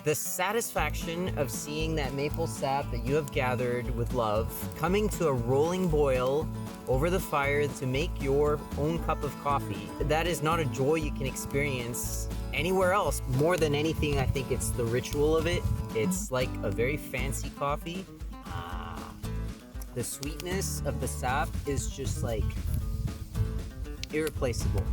The satisfaction of seeing that maple sap that you have gathered with love coming to a rolling boil over the fire to make your own cup of coffee, that is not a joy you can experience anywhere else. More than anything, I think it's the ritual of it. It's like a very fancy coffee. The sweetness of the sap is just like irreplaceable.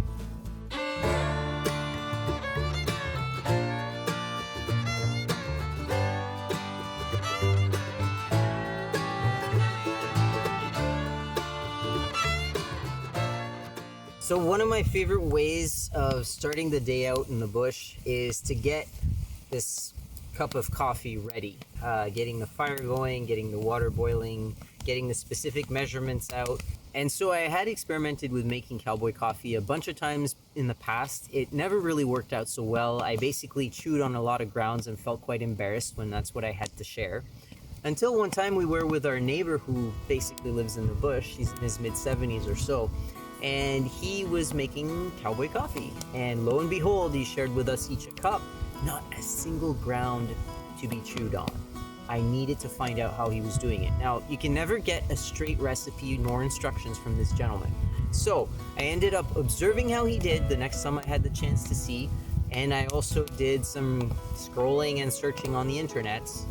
So one of my favorite ways of starting the day out in the bush is to get this cup of coffee ready. Getting the fire going, getting the water boiling, getting the specific measurements out. And so I had experimented with making Cowboy coffee a bunch of times in the past. It never really worked out so well. I basically chewed on a lot of grounds and felt quite embarrassed when that's what I had to share. Until one time we were with our neighbor who basically lives in the bush. He's in his mid-70s or so. And he was making Cowboy coffee. And lo and behold, he shared with us each a cup. Not a single ground to be chewed on. I needed to find out how he was doing it. Now, you can never get a straight recipe nor instructions from this gentleman. So I ended up observing how he did the next time I had the chance to see. And I also did some scrolling and searching on the internets.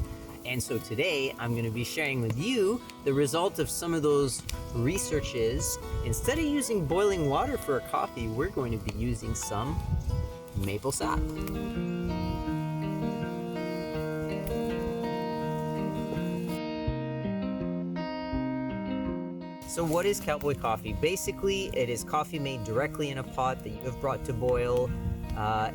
And so today I'm going to be sharing with you the result of some of those researches. Instead of using boiling water for a coffee, we're going to be using some maple sap. So what is Cowboy coffee? Basically, it is coffee made directly in a pot that you have brought to boil.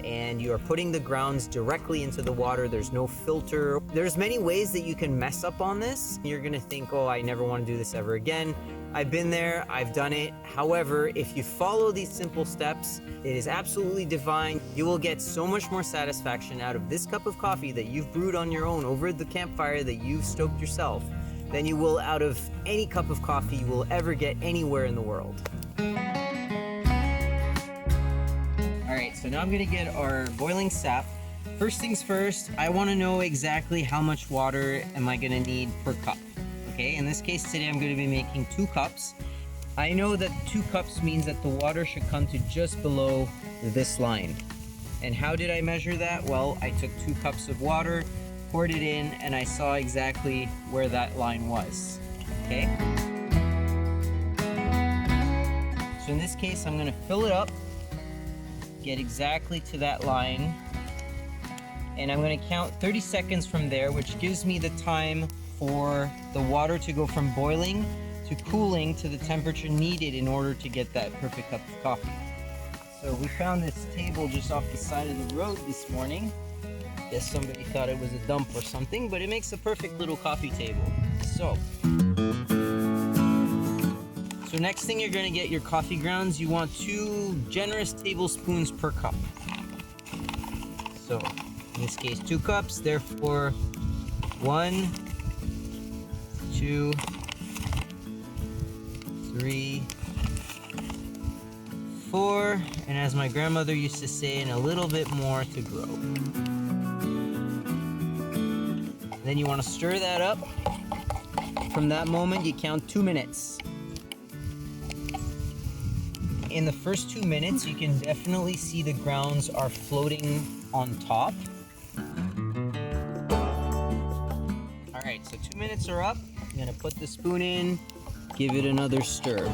And you are putting the grounds directly into the water. There's no filter. There's many ways that you can mess up on this. You're gonna think, oh, I never want to do this ever again. I've been there, I've done it. However, if you follow these simple steps, it is absolutely divine. You will get so much more satisfaction out of this cup of coffee that you've brewed on your own over the campfire that you've stoked yourself than you will out of any cup of coffee you will ever get anywhere in the world. Alright, so now I'm gonna get our boiling sap. First things first, I wanna know exactly how much water am I gonna need per cup. Okay, in this case today I'm gonna be making 2 cups. I know that 2 cups means that the water should come to just below this line. And how did I measure that? Well, I took 2 cups of water, poured it in, and I saw exactly where that line was. Okay? So in this case, I'm gonna fill it up, get exactly to that line, and I'm going to count 30 seconds from there, which gives me the time for the water to go from boiling to cooling to the temperature needed in order to get that perfect cup of coffee. So we found this table just off the side of the road this morning. Guess somebody thought it was a dump or something, but it makes a perfect little coffee table. So next thing you're going to get your coffee grounds. You want 2 generous tablespoons per cup. So in this case 2 cups, therefore 1, 2, 3, 4, and as my grandmother used to say, and a little bit more to grow. Then you want to stir that up. From that moment you count 2 minutes. In the first 2 minutes, you can definitely see the grounds are floating on top. All right, so 2 minutes are up. I'm gonna put the spoon in, give it another stir.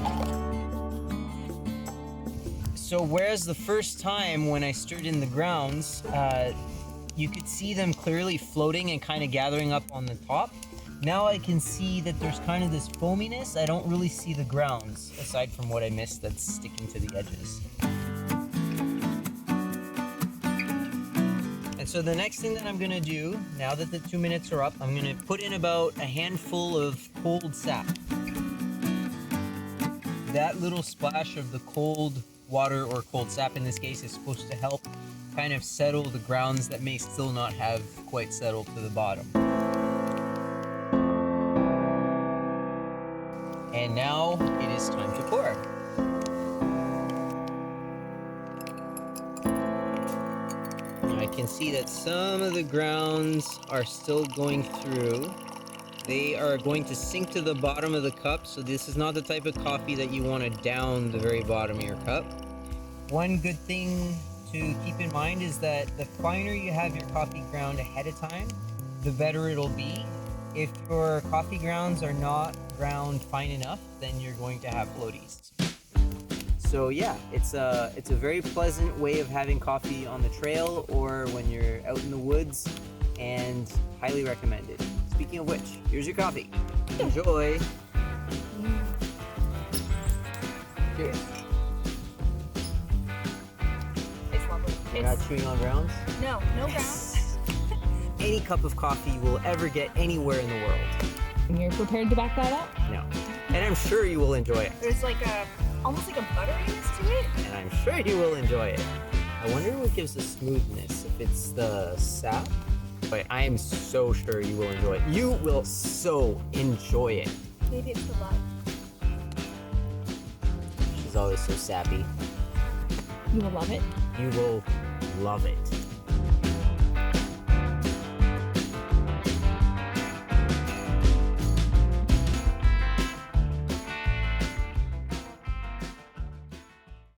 So whereas the first time when I stirred in the grounds, you could see them clearly floating and kind of gathering up on the top. Now I can see that there's kind of this foaminess. I don't really see the grounds, aside from what I missed that's sticking to the edges. And so the next thing that I'm gonna do, now that the 2 minutes are up, I'm gonna put in about a handful of cold sap. That little splash of the cold water, or cold sap in this case, is supposed to help kind of settle the grounds that may still not have quite settled to the bottom. And now it is time to pour. I can see that some of the grounds are still going through. They are going to sink to the bottom of the cup, so this is not the type of coffee that you want to down the very bottom of your cup. One good thing to keep in mind is that the finer you have your coffee ground ahead of time, the better it'll be. If your coffee grounds are not ground fine enough, then you're going to have floaties. So yeah, it's a very pleasant way of having coffee on the trail or when you're out in the woods, and highly recommended. Speaking of which, here's your coffee. Enjoy. Cheers. It's lovely. You're not chewing on grounds? No grounds. Any cup of coffee you will ever get anywhere in the world. And you're prepared to back that up? No. And I'm sure you will enjoy it. There's like almost like a butteriness to it. And I'm sure you will enjoy it. I wonder what gives the smoothness, if it's the sap. But I am so sure you will enjoy it. You will so enjoy it. Maybe it's the love. She's always so sappy. You will love it. You will love it.